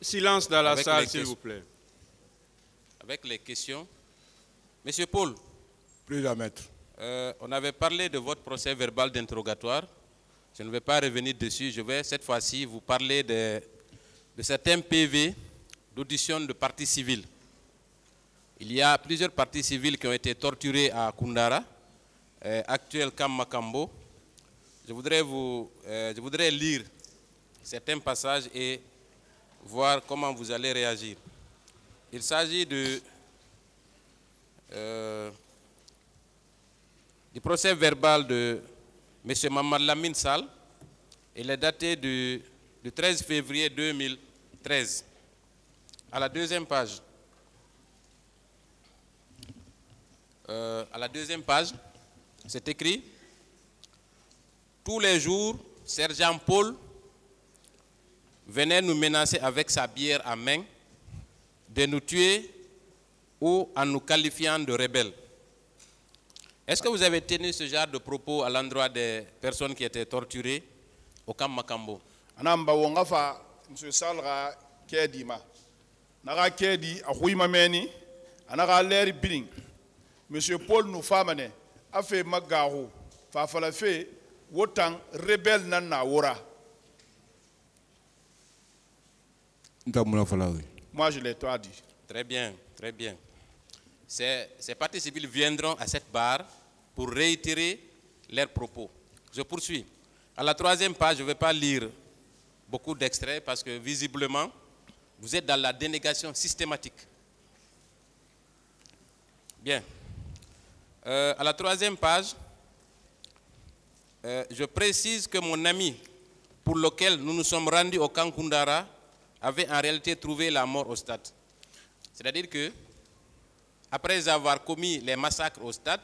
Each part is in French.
Silence dans la salle, s'il vous plaît. Avec les questions. Monsieur Paul. Président Maître. On avait parlé de votre procès verbal d'interrogatoire. Je ne vais pas revenir dessus. Je vais cette fois-ci vous parler de certains PV d'audition de parties civiles. Il y a plusieurs parties civiles qui ont été torturées à Koundara, actuel Camp Makambo. Je voudrais lire certains passages et voir comment vous allez réagir. Il s'agit du procès verbal de M. Mamad Lamine Sall. Il est daté du 13 février 2013. À la deuxième page. C'est écrit: tous les jours, sergent Paul venait nous menacer avec sa bière à main de nous tuer ou en nous qualifiant de rebelles. Est-ce que vous avez tenu ce genre de propos à l'endroit des personnes qui étaient torturées au camp Makambo? Anamba wongafa monsieur Salra Kedima. Nara Kedi ahuima meni anara leri biling. Monsieur Paul nous famane a fait magahu fa fala fait wotan rebelle nana wora. Moi je l'ai toi dit. Très bien, très bien. Ces parties civiles viendront à cette barre pour réitérer leurs propos. Je poursuis. À la troisième page, je ne vais pas lire beaucoup d'extraits parce que visiblement, vous êtes dans la dénégation systématique. Bien. À la troisième page, je précise que mon ami pour lequel nous nous sommes rendus au camp Koundara avait en réalité trouvé la mort au stade. C'est-à-dire que, après avoir commis les massacres au stade,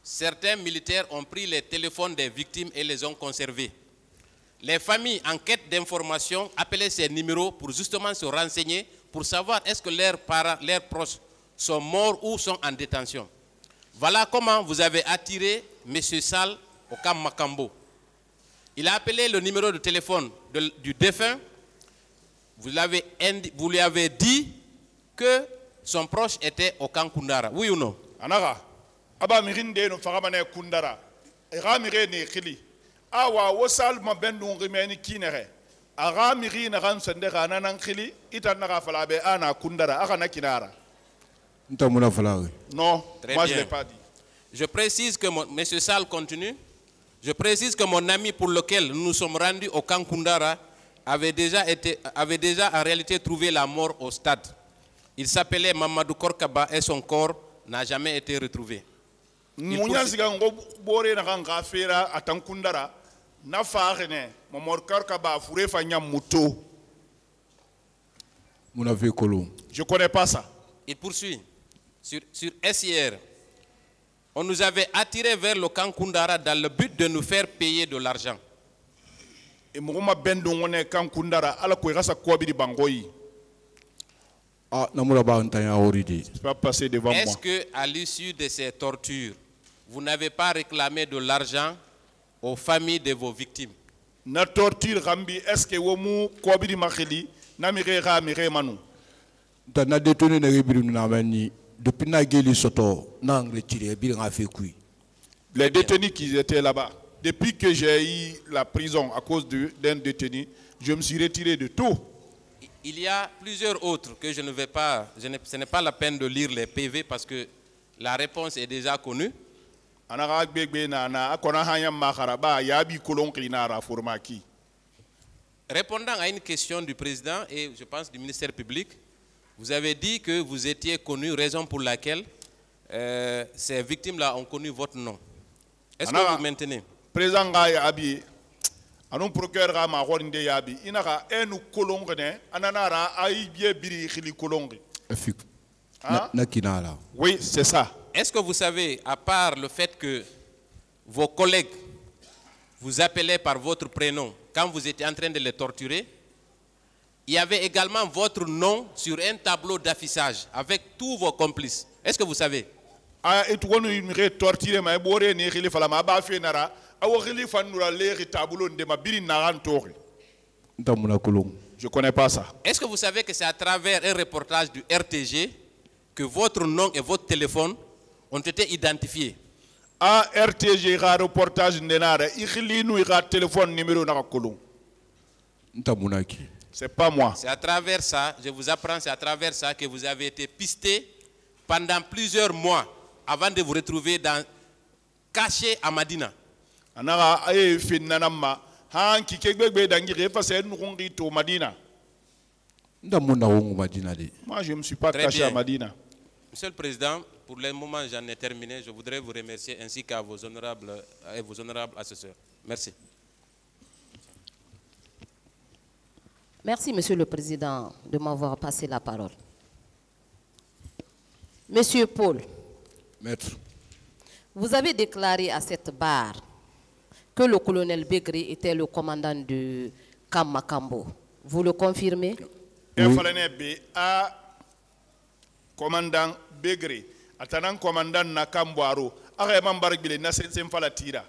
certains militaires ont pris les téléphones des victimes et les ont conservés. Les familles en quête d'informations appelaient ces numéros pour justement se renseigner, pour savoir est-ce que leurs parents, leurs proches sont morts ou sont en détention. Voilà comment vous avez attiré M. Sall au camp Makambo. Il a appelé le numéro de téléphone du défunt. Vous lui avez dit que son proche était au camp Koundara. Oui ou non? Anara, aba mirinde no fagamane Koundara. Era mirene khili. Awa wosal ma bendu ngimeni kinere. Ara mirine ran sende kana nan khili itanara falabe ana Koundara aka na kinara. Non, moi bien. Je ne l'ai pas dit. Je précise que Monsieur Sall continue. Je précise que mon ami pour lequel nous nous sommes rendus au camp Koundara avait déjà en réalité trouvé la mort au stade. Il s'appelait Mamadou Korkaba et son corps n'a jamais été retrouvé. Je connais pas ça. Il poursuit. Sur SIR, on nous avait attirés vers le camp Koundara dans le but de nous faire payer de l'argent. Est-ce qu'à l'issue de ces tortures, vous n'avez pas réclamé de l'argent aux familles de vos victimes? Na torture rambi est-ce que womu kobiri makhili na mirera miremanu na détenu na rebiru na mani depuis na geli soto na angle tiré bi nga fait kui. Les détenus qui étaient là-bas, depuis que j'ai eu la prison à cause d'un détenu, je me suis retiré de tout. Il y a plusieurs autres que je ne vais pas, ce n'est pas la peine de lire les PV parce que la réponse est déjà connue. Répondant à une question du président et je pense du ministère public, vous avez dit que vous étiez connu, raison pour laquelle ces victimes-là ont connu votre nom. Est-ce que vous maintenez? Président Abi, anon procureur ma horinde yabi, inaka enu kolongene, ananara aïbie biri khili kolongi. Oui, c'est ça. Est-ce que vous savez, à part le fait que vos collègues vous appelaient par votre prénom quand vous étiez en train de les torturer, il y avait également votre nom sur un tableau d'affichage avec tous vos complices. Est-ce que vous savez? Je ne connais pas ça. Est-ce que vous savez que c'est à travers un reportage du RTG que votre nom et votre téléphone ont été identifiés? A RTG ira reportage ndenare ikhilinu ira téléphone numéro na kolon. Ntamunaki. C'est pas moi. C'est à travers ça, je vous apprends, c'est à travers ça que vous avez été pisté pendant plusieurs mois avant de vous retrouver caché à Madina. Anara aye finnanama hanki kegbegbe dangire fa c'est nungi to Madina. Moi je me suis pas caché à Madina. Monsieur le Président, pour le moment j'en ai terminé. Je voudrais vous remercier ainsi qu'à vos honorables assesseurs. Merci. Merci, Monsieur le Président, de m'avoir passé la parole. Monsieur Paul, Maître, vous avez déclaré à cette barre que le colonel Begré était le commandant de Kamakambo. Vous le confirmez? Il fallait be a commandant Begré, atanan commandant Nakamboaro, arrêtement bargbile na sensen fala tira.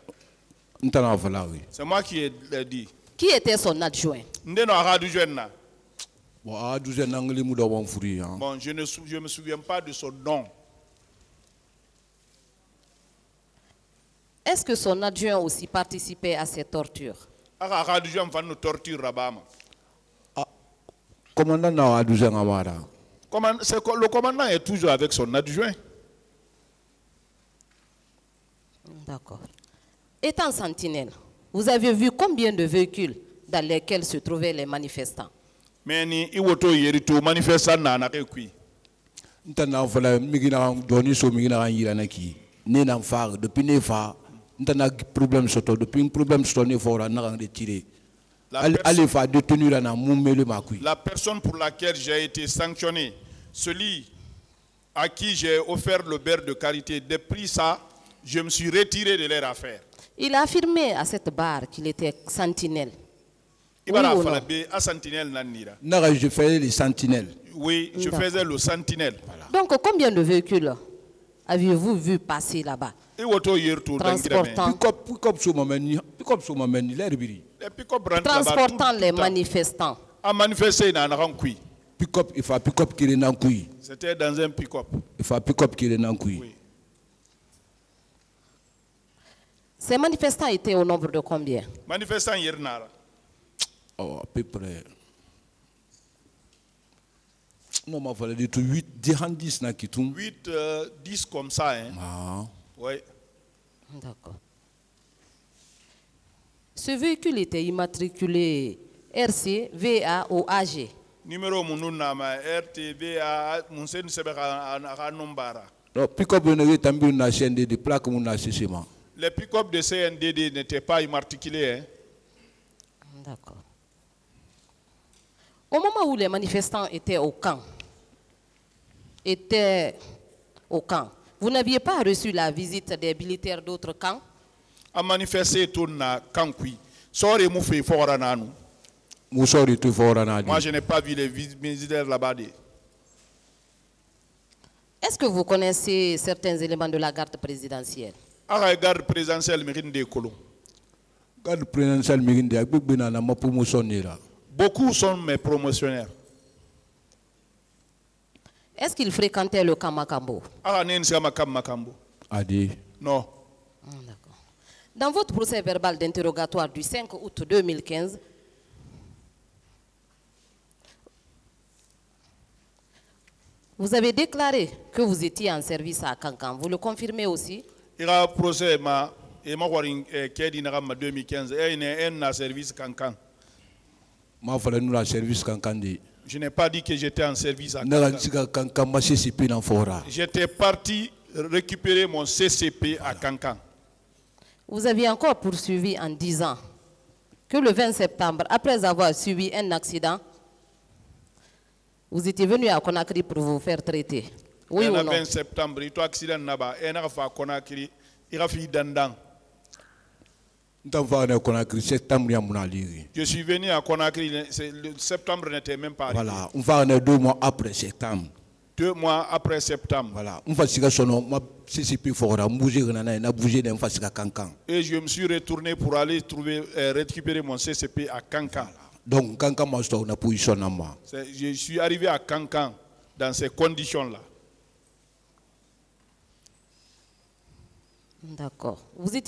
C'est moi qui ai dit. Qui était son adjoint? Bon, je ne me souviens pas de son nom. Est-ce que son adjoint aussi participait à ces tortures? Le commandant est toujours avec son adjoint. D'accord. Étant sentinelle, vous avez vu combien de véhicules dans lesquels se trouvaient les manifestants? Mais ni iwoto yerito manifestant na na kui. Ntana fala migina doni so migina yiranaki. Ne nan far depuis ne fa ntana problème soto depuis un problème soto ne fora na retiré. Allez fa détenu là na mumele makui. La personne pour laquelle j'ai été sanctionné, celui à qui j'ai offert le beurre de karité, depuis ça, je me suis retiré de leur affaire. Il a affirmé à cette barre qu'il était sentinelle. Oui, je faisais les sentinelles. Oui, je faisais le sentinelle. Voilà. Donc, combien de véhicules avez-vous vu passer là-bas? Transportant les manifestants. C'était dans un pick-up. Oui. Ces manifestants étaient au nombre de combien? Manifestants Yernara. Oh, à peu près. Non, mais il fallait dire 8, 10 na kitum. 8, 10 comme ça, hein. Ah. Oui. D'accord. Ce véhicule était immatriculé RC, VA ou AG. Numéro Mununama, RTVA, Munsen Sebera, Nombara. Non, pick-up de na CND de plaque mon assessment. Les pick-up de CNDD n'étaient pas immatriculés. Hein? D'accord. Au moment où les manifestants étaient au camp, vous n'aviez pas reçu la visite des militaires d'autres camps? A manifesté tout na kankui. Sorry mouffé fort ananou. Moi je n'ai pas vu les militaires là-bas. Est-ce que vous connaissez certains éléments de la garde présidentielle? La garde présidentielle mérite des colons. Garde présidentielle mérite des promotionnaires. Beaucoup sont mes promotionnaires. Est-ce qu'ils fréquentaient le Kamakambo? Adi. Non. D'accord. Dans votre procès verbal d'interrogatoire du 5 août 2015, vous avez déclaré que vous étiez en service à Kankan. Vous le confirmez aussi? Il y a un procès qui est en 2015 et il y a un service Kankan. Je n'ai pas dit que j'étais en service à Kankan. J'étais parti récupérer mon CCP à Kankan. Vous aviez encore poursuivi en disant que le 20 septembre, après avoir subi un accident, vous étiez venu à Conakry pour vous faire traiter. Oui ou non? Le 20 septembre, il y a un accident là-bas. Il y a un Conakry. Il y a un dandan. Je suis venu à Conakry, le septembre n'était même pas arrivé. Voilà, on va en 2 mois après septembre. 2 mois après septembre. Voilà, on va et je me suis retourné pour aller récupérer mon CCP à Kankan. Donc, quand moi je suis en position, je suis arrivé à Kankan dans ces conditions-là. D'accord. Vous utilisez